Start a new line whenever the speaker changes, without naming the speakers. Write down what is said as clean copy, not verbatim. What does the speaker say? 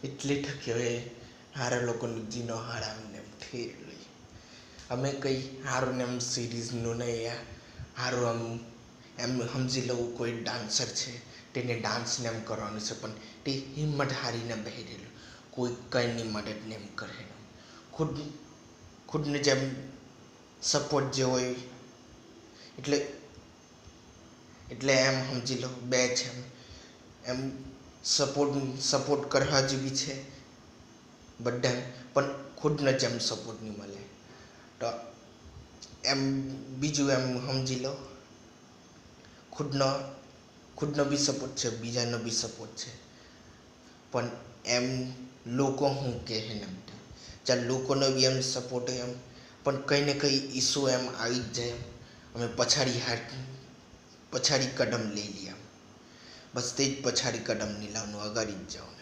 એટલે ઠક્યો એ હારા લોકોનું જીનો હારામને એમ ઠેર લઈ અમે કંઈ સારું ને એમ સિરીઝનું નહીં સારું એમ સમજી લઉં કોઈ ડાન્સર છે તેને ડાન્સને એમ કરવાનું છે પણ તે હિંમત હારીને બેસી રહેલું કોઈ કંઈની મદદને એમ કરે ખુદને જેમ સપોર્ટ જે હોય એટલે એમ સમજી લો બે છે એમ સપોર્ટ કરવા જેવી છે બધાને પણ ખુદને જેમ સપોર્ટ નહીં મળે તો એમ બીજું એમ સમજી લો ખુદનો બી સપોર્ટ છે બીજાનો બી સપોર્ટ છે પણ એમ લોકો શું કહે ને એમ ચાલ લોકોનો બી એમ સપોર્ટ એમ પણ કંઈ ને કંઈ ઇસ્યુ એમ આવી જ જાય અમે પછાડી કદમ લઈ લઈએ બસ તે જ પછાડી કદમ નહીં લાવવાનું અગાડી જ જાઓ